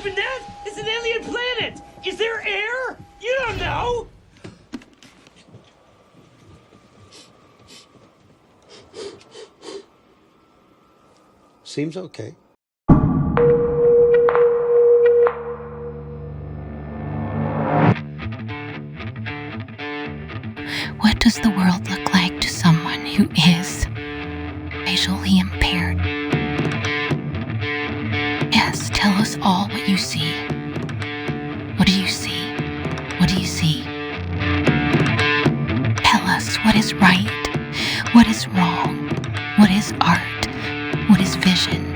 even that? It's an alien planet! Is there air? You don't know! Seems okay. What does the world look like to someone who is visually impaired? Yes, tell us all what you see. What do you see? What do you see? Tell us what is right, what is wrong, what is art, what is vision.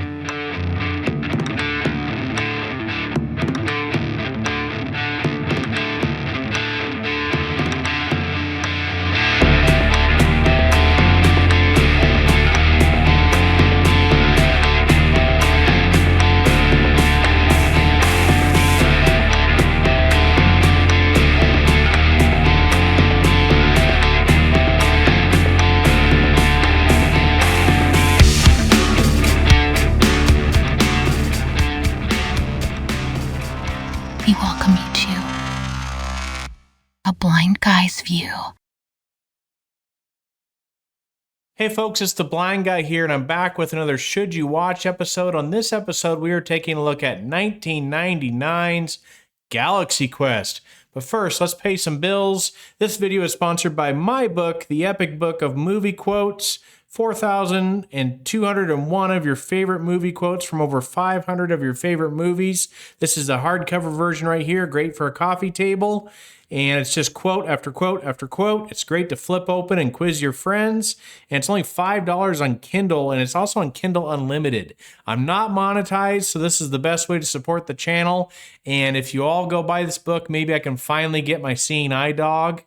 We welcome you to A Blind Guy's View. Hey folks, it's the Blind Guy here, and I'm back with another Should You Watch episode. On this episode, we are taking a look at 1999's Galaxy Quest. But first, let's pay some bills. This video is sponsored by my book, The Epic Book of Movie Quotes. 4,201 of your favorite movie quotes from over 500 of your favorite movies. This is the hardcover version right here, great for a coffee table. And it's just quote after quote after quote. It's great to flip open and quiz your friends. And it's only $5 on Kindle, and it's also on Kindle Unlimited. I'm not monetized, so this is the best way to support the channel. And if you all go buy this book, maybe I can finally get my seeing eye dog.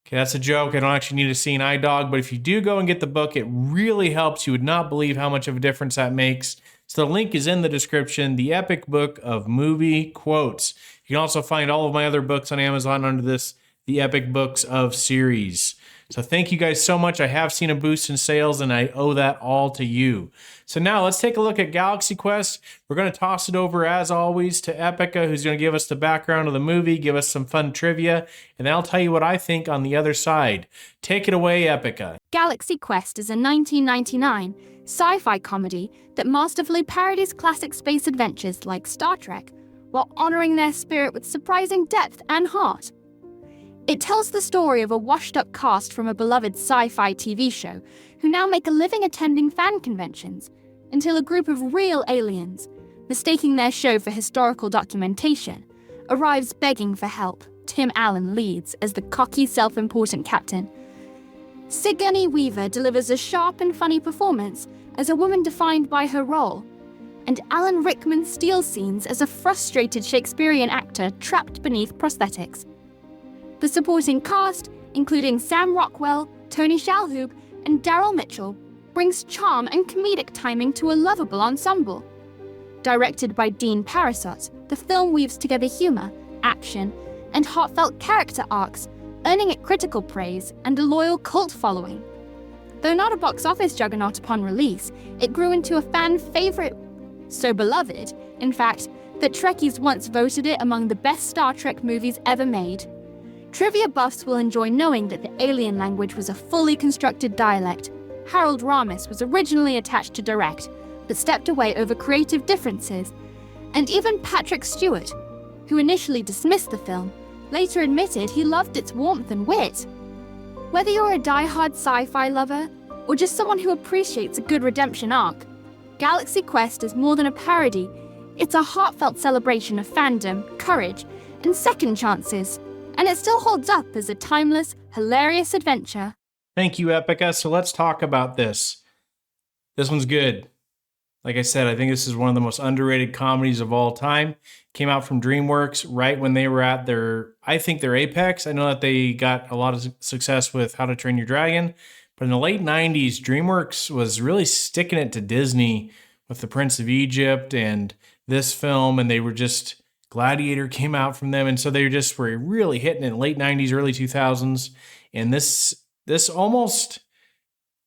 Okay, that's a joke. I don't actually need a seeing eye dog, but if you do go and get the book, it really helps. You would not believe how much of a difference that makes. So the link is in the description, The Epic Book of Movie Quotes. You can also find all of my other books on Amazon under this The Epic Books of series. So thank you guys so much. I have seen a boost in sales, and I owe that all to you. So now let's take a look at Galaxy Quest. We're going to toss it over, as always, to Epica, who's going to give us the background of the movie, give us some fun trivia, and then I'll tell you what I think on the other side. Take it away, Epica. Galaxy Quest is a 1999 sci-fi comedy that masterfully parodies classic space adventures like Star Trek, while honoring their spirit with surprising depth and heart. It tells the story of a washed-up cast from a beloved sci-fi TV show who now make a living attending fan conventions until a group of real aliens, mistaking their show for historical documentation, arrives begging for help. Tim Allen leads as the cocky, self-important captain. Sigourney Weaver delivers a sharp and funny performance as a woman defined by her role, and Alan Rickman steals scenes as a frustrated Shakespearean actor trapped beneath prosthetics. The supporting cast, including Sam Rockwell, Tony Shalhoub, and Daryl Mitchell, brings charm and comedic timing to a lovable ensemble. Directed by Dean Parasot, the film weaves together humor, action, and heartfelt character arcs, earning it critical praise and a loyal cult following. Though not a box office juggernaut upon release, it grew into a fan favorite, so beloved, in fact, that Trekkies once voted it among the best Star Trek movies ever made. Trivia buffs will enjoy knowing that the alien language was a fully constructed dialect. Harold Ramis was originally attached to direct, but stepped away over creative differences. And even Patrick Stewart, who initially dismissed the film, later admitted he loved its warmth and wit. Whether you're a die-hard sci-fi lover, or just someone who appreciates a good redemption arc, Galaxy Quest is more than a parody. It's a heartfelt celebration of fandom, courage, and second chances. And it still holds up as a timeless, hilarious adventure. Thank you, Epica. So let's talk about this. This one's good. Like I said, I think this is one of the most underrated comedies of all time. Came out from DreamWorks right when they were at their apex. I know that they got a lot of success with How to Train Your Dragon, but in the late 90s, DreamWorks was really sticking it to Disney with The Prince of Egypt and this film, and they were just... Gladiator came out from them, and so they just were really hitting it in late 90s, early 2000s, and this almost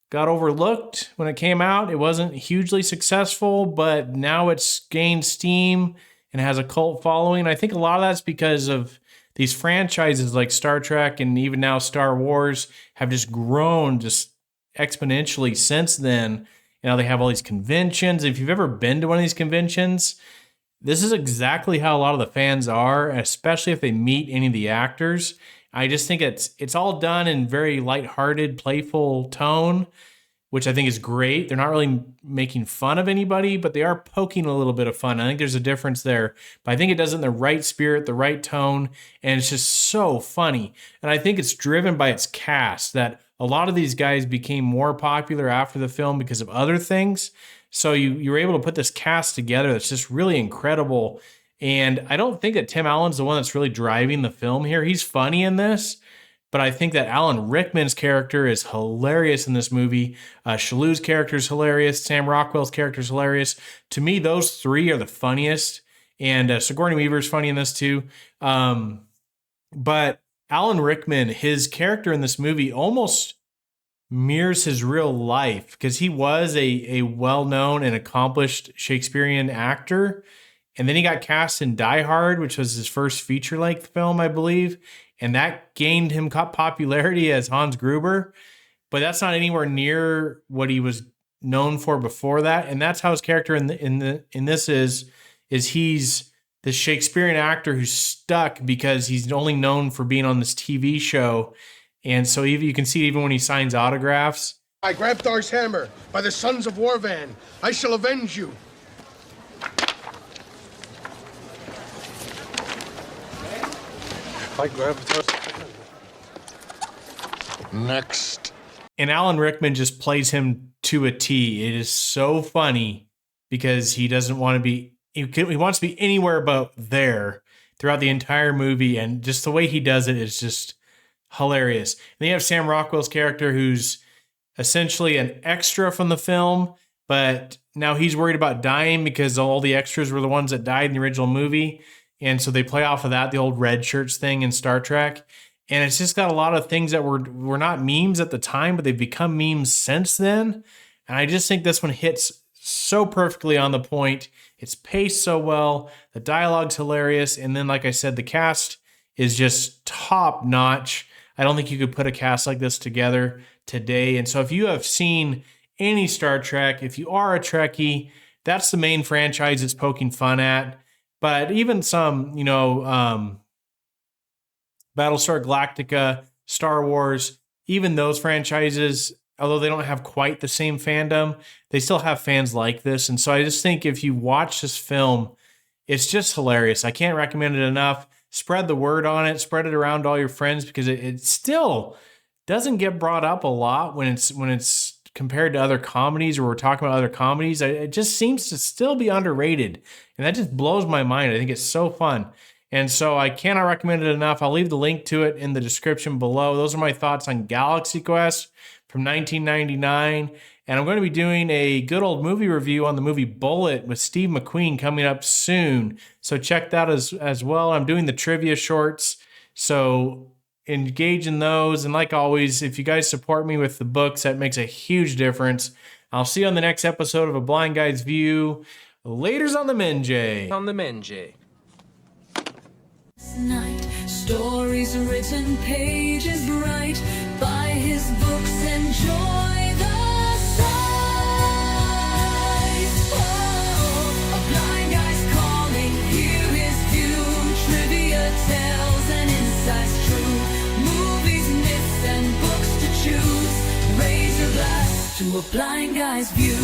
got overlooked when it came out. It wasn't hugely successful, but now it's gained steam, and has a cult following. I think a lot of that's because of these franchises like Star Trek and even now Star Wars have just grown just exponentially since then. You know, they have all these conventions. If you've ever been to one of these conventions, this is exactly how a lot of the fans are, especially if they meet any of the actors. I just think it's all done in very lighthearted, playful tone, which I think is great. They're not really making fun of anybody, but they are poking a little bit of fun. I think there's a difference there. But I think it does it in the right spirit, the right tone, and it's just so funny. And I think it's driven by its cast, that a lot of these guys became more popular after the film because of other things. So you were able to put this cast together that's just really incredible. And I don't think that Tim Allen's the one that's really driving the film here. He's funny in this, but I think that Alan Rickman's character is hilarious in this movie. Shalu's character is hilarious. Sam Rockwell's character is hilarious. To me, those three are the funniest. And Sigourney Weaver's funny in this too. But Alan Rickman, his character in this movie almost mirrors his real life because he was a well-known and accomplished Shakespearean actor. And then he got cast in Die Hard, which was his first feature-length film, I believe. And that gained him popularity as Hans Gruber. But that's not anywhere near what he was known for before that. And that's how his character in this is he's this Shakespearean actor who's stuck because he's only known for being on this TV show. And so you can see even when he signs autographs. I grabbed Thar's hammer by the sons of Warvan. I shall avenge you. I grabbed Thar's Next. And Alan Rickman just plays him to a T. It is so funny because he doesn't want to be, he wants to be anywhere but there throughout the entire movie. And just the way he does it is just hilarious. And then you have Sam Rockwell's character who's essentially an extra from the film, but now he's worried about dying because all the extras were the ones that died in the original movie. And so they play off of that, the old red shirts thing in Star Trek. And it's just got a lot of things that were not memes at the time, but they've become memes since then. And I just think this one hits so perfectly on the point. It's paced so well. The dialogue's hilarious. And then, like I said, the cast is just top notch. I don't think you could put a cast like this together today. And so if you have seen any Star Trek, if you are a Trekkie, that's the main franchise it's poking fun at. But even some, Battlestar Galactica, Star Wars, even those franchises, although they don't have quite the same fandom, they still have fans like this. And so I just think if you watch this film, it's just hilarious. I can't recommend it enough. Spread the word on it. Spread it around to all your friends because it still doesn't get brought up a lot when it's compared to other comedies or we're talking about other comedies. It just seems to still be underrated. And that just blows my mind. I think it's so fun. And so I cannot recommend it enough. I'll leave the link to it in the description below. Those are my thoughts on Galaxy Quest from 1999. And I'm going to be doing a good old movie review on the movie Bullet with Steve McQueen coming up soon. So check that as well. I'm doing the trivia shorts. So engage in those. And like always, if you guys support me with the books, that makes a huge difference. I'll see you on the next episode of A Blind Guy's View. Laters on the Menjay. On the Menjay. Night, stories written, pages bright, by his books, enjoy the sight. Oh, a blind guy's calling, hear his view, trivia tells and insights true, movies, myths, and books to choose, raise your glass to a blind guy's view.